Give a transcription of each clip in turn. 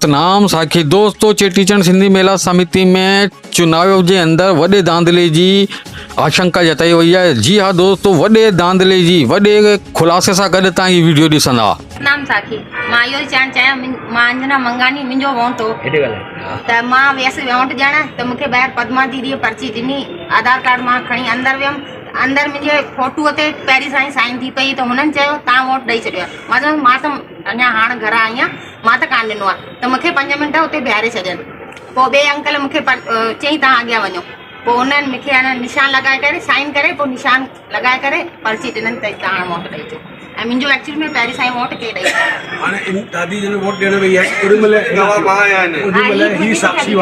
सतनाम साखी। दोस्तों, चेटीचंड सिंधी मेला समिति में चुनाव जे अंदर वॾे धांधले जी आशंका जताई वई आहे। जी हाँ दोस्तों, वॾे धांधले जी वॾे खुलासे सां गॾु तव्हां हीअ वीडियो ॾिसंदा। नाम साखी मां इहो ई चवणु चाहियां, मां अंजना मंगानी, मुंहिंजो वोट हो त मां वियसि वोट ॾियणु, त मूंखे ॿाहिरि पद्मा दीदीअ पर्ची ॾिनी, आधार कार्ड मां खणी अंदरि वियमि। अंदरि मुंहिंजे फोटूअ ते पहिरीं सां ई साइन थी पई, त हुननि चयो तव्हां वोट ॾेई छॾियो। मां चयो मां त अञा हाणे घरां आई आहियां, मां त कान ॾिनो आहे। त मूंखे 5 मिंट हुते बीहारे छॾियनि। पोइ ॿिए अंकल मूंखे चई तव्हां अॻियां वञो। पोइ उन्हनि मूंखे आहे न निशान लॻाए करे साइन करे, पोइ निशान लॻाए करे पर्ची ॾिननि त तव्हां वोट ॾेई अचो। ऐं मुंहिंजो एक्चुअली में पहिरीं सां ई वोट के ॾेई हाणे इन दादी जन वोट ॾियण वई आहे, ओॾी महिल मां आहियां आहिनि, ओॾी महिल ही साक्षी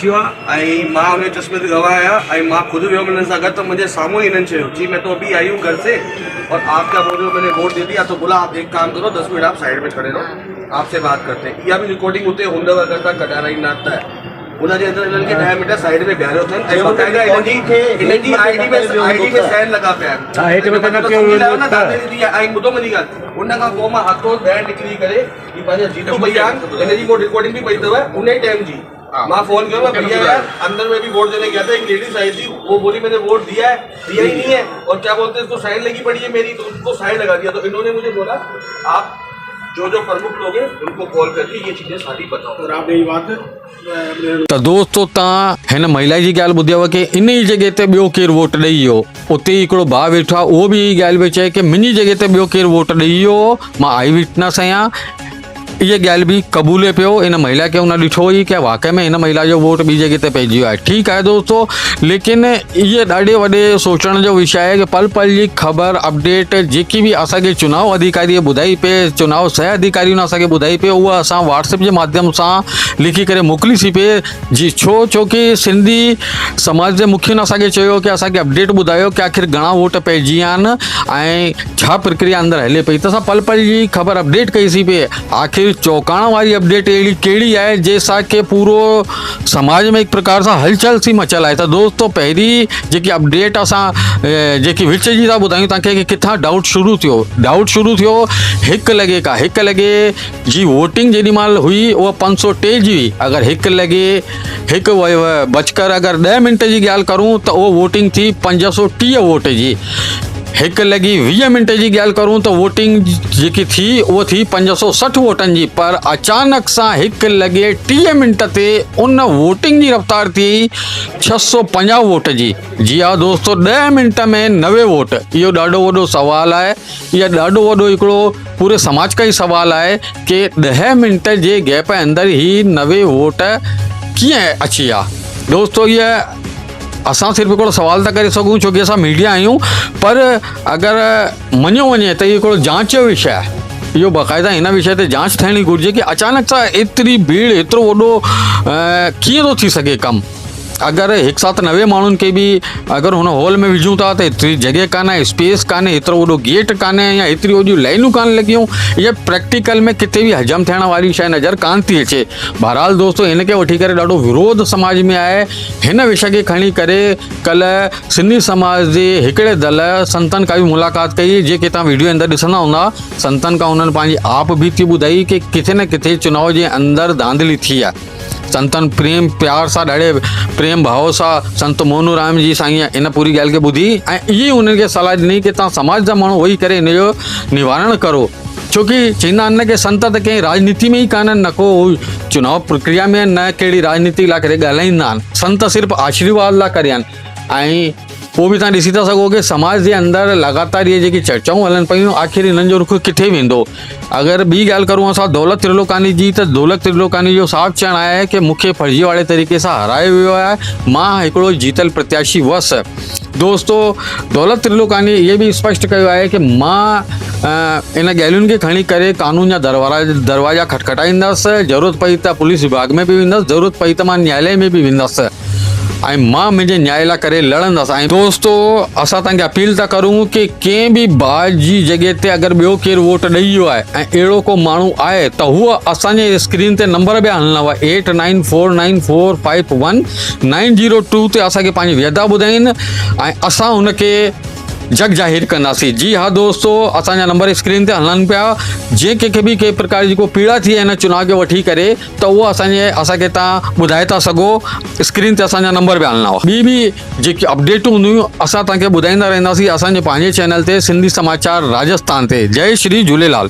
हुआ ऐं मां हुन चश्मे ते गवाह आहियां ऐं मां ख़ुदि वियो हिननि सां गॾु। त मुंहिंजे साम्हूं ही इन्हनि चयो जी मैं तो अभी आई हूँ घर से और आपका बोलो मैंने वोट दे दिया, तो बोला आप एक काम करो 10 मिनट आप साइड में खड़े रहो, आपसे बात करते हैं। इहा बि रिकॉर्डिंग हुते हूंदव अगरि तव्हां कढाराई न त उनजे अंदरि इन्हनि खे 10 मिंट साइड में बीहारियो अथनि ऐं बक़ाइदा इन्हनि जी आईडी में साइन लॻा पिया आहिनि। ऐं ॿुधो मुंहिंजी ॻाल्हि, उन खां पोइ मां हथो ॿाहिरि निकिरी करे ही पंहिंजा जीतू भैया हिन जी वो रिकॉर्डिंग भी पई अथव उन टाइम जी। मां फोन किया, भैया यार अंदर में भी वोट देने गया था, एक लेडीज आई थी, वो बोली मैंने वोट दिया है, दिया ही नहीं है, और क्या बोलते हैं इसको साइन लगी पड़ी है मेरी, तो उसको साइन लगा दिया। तो इन्होंने मुझे बोला आप जो प्रमुख लोग हैं उनको कॉल करके ये चीजें सारी बताओ। और आपने ये बात त दोस्तों, तव्हां हिन महिला जी ॻाल्हि ॿुधियव की इन ई जॻह ते ॿियो केरु वोट ॾेई वियो। उते हिकिड़ो भाउ वेठो आहे, उहो बि इहा ॻाल्हि पियो चए की मुंहिंजी जॻह ते ॿियो केरु वोट ॾेई वियो, मां आई विटनेस आहियां। इहा ॻाल्हि बि क़बूले पियो इन महिला खे, उन ॾिठो हुई कि वाक़ई में हिन महिला जो वोट ॿी जॻह ते पइजी वियो आहे। ठीकु आहे दोस्तों, लेकिन इहे ॾाढे वॾे सोचण जो विषय आहे कि पल पल जी ख़बर अपडेट जेकी बि असांखे चुनाव अधिकारी ॿुधाई पए, चुनाव सह अधिकारियुनि असांखे ॿुधाई पए, उहा असां व्हाट्सएप जे माध्यम सां लिखी करे मोकिली सी पए। जी छोकी सिंधी समाज जे मुखियुनि असांखे चयो कि असांखे अपडेट ॿुधायो कि आख़िर घणा वोट पइजी विया आहिनि ऐं छा प्रक्रिया अंदरि हले पई। त असां पल पल जी ख़बर अपडेट कई सी पए। आख़िर चौंकाइण वारी अपडेट अहिड़ी कहिड़ी आहे जंहिंसां कि पूरो समाज में हिकु प्रकार सां हलचल सी मचियल आहे। त दोस्तों, पहिरीं जेकी अपडेट असां जेकी विच जी था ॿुधायूं तव्हांखे कि किथां डाउट शुरू थियो 1 लॻे खां 1 लॻे जी वोटिंग जेॾी महिल हुई उहा 503 जी हुई। अगरि 1 लॻे 1 बजकर अगरि 10 मिंट जी ॻाल्हि करूं त उहो वोटिंग थी 530 वोट जी। 1 लॻी 20 मिंट जी ॻाल्हि करूं त वोटिंग जेकी थी उहा थी 560 वोटनि जी। पर अचानक सां 1 लॻे 30 मिंट ते उन वोटिंग जी रफ़्तार थी 650 वोट जी। जी हा दोस्तों, 10 मिंट में 90 वोट। इहो ॾाढो वॾो सवाल आहे, इहा ॾाढो वॾो हिकिड़ो पूरे समाज का ई सवाल आहे कि 10 मिंट जे गैप अंदरि ई 90 वोट कीअं अची विया। दोस्तों, इहा असां सिर्फ़ु हिकिड़ो सवाल था करे सघूं छोकी असां मीडिया आहियूं, पर अगरि मञियो वञे त इहो हिकिड़ो जांच जो विषय आहे। इहो बाक़ाइदा हिन विषय ते जांच थियणी घुरिजे कि अचानक सां एतिरी भीड़, एतिरो वॾो कीअं थो थी सघे कमु। अगरि हिकु साथ 90 माण्हुनि खे बि अगरि हुन हॉल में विझूं था त एतिरी जॻह कान्हे, स्पेस कान्हे, एतिरो वॾो गेट कान्हे या एतिरी वॾियूं लाइनूं कान लॻियूं। इहा प्रैक्टिकल में किथे बि हजम थियण वारी शइ नज़र कान थी अचे। बहरहाल दोस्तों, हिन खे वठी करे ॾाढो विरोध समाज में आहे। हिन विषय खे खणी करे कल्ह सिंधी समाज जे हिकिड़े दल संतनि खां बि मुलाक़ात कई, जेके तव्हां वीडियो अंदरि ॾिसंदा हूंदा। संतनि खां उन्हनि पंहिंजी आप बीती ॿुधाई कि किथे न किथे चुनाव जे अंदरि धांधली थी आहे। संतनि प्रेम प्यार सां, ॾाढे प्रेम भाव सां संत मोनूराम जी साईं इन पूरी ॻाल्हि खे ॿुधी ऐं इहे उन्हनि खे सलाह ॾिनी कि तव्हां समाज जा माण्हू वेही करे इन जो निवारण करो। छोकी चवंदा आहिनि न कि संत त कंहिं राजनीति में ई कान्हनि, न को चुनाव प्रक्रिया में, न कहिड़ी राजनीति लाइ करे ॻाल्हाईंदा आहिनि। संत सिर्फ़ु आशीर्वाद लाइ करे आहिनि। ऐं पोइ बि तव्हां ॾिसी था सघो कि समाज जे अंदरि लगातार इहे जेकी चर्चाऊं हलनि पियूं, आख़िर हिननि जो रुख किथे वेंदो। अगरि ॿी ॻाल्हि करूं असां दौलत त्रिलोकानी जी, त दौलत त्रिलोकानी जो साफ़ चवणु आहे कि मूंखे फर्जी वारे तरीक़े सां हरायो वियो आहे, मां हिकिड़ो जीतल प्रत्याशी हुअसि। दोस्तों, दौलत त्रिलोकानी इहे बि स्पष्ट कयो आहे कि मां इन ॻाल्हियुनि खे खणी करे कानून जा दरवाजा खटखटाईंदसि, ज़रूरत पई त पुलिस विभाग में बि वेंदसि, ज़रूरत पई त मां न्यायालय में बि वेंदसि ऐं मां मुंहिंजे न्याय लाइ करे लड़ंदसि। ऐं दोस्तों, असां तव्हांखे अपील था करूं कि कंहिं बि भाउ जी जॻह ते अगरि ॿियो केरु वोट ॾेई वियो आहे ऐं अहिड़ो को माण्हू आहे त हूअ असांजे स्क्रीन ते नंबर ॿिया हलंदव 8949451902 ते असांखे पंहिंजी व्यथा ॿुधाइनि ऐं असां हुनखे जग ज़ाहिर कंदासीं। जी हाँ दोस्तों, असांजा नंबर स्क्रीन ते हलनि पिया। जे कंहिंखे बि कंहिं प्रकार जी को पीड़ा थी हिन चुनाव खे वठी करे त उहो असांखे तव्हां ॿुधाए था सघो। स्क्रीन ते असांजा नंबर पिया हलंदा। ॿी बि जेकी अपडेटूं हूंदियूं असां तव्हांखे ॿुधाईंदा रहंदासीं असांजे पंहिंजे चैनल ते सिंधी समाचार राजस्थान ते। जय श्री झूलेलाल।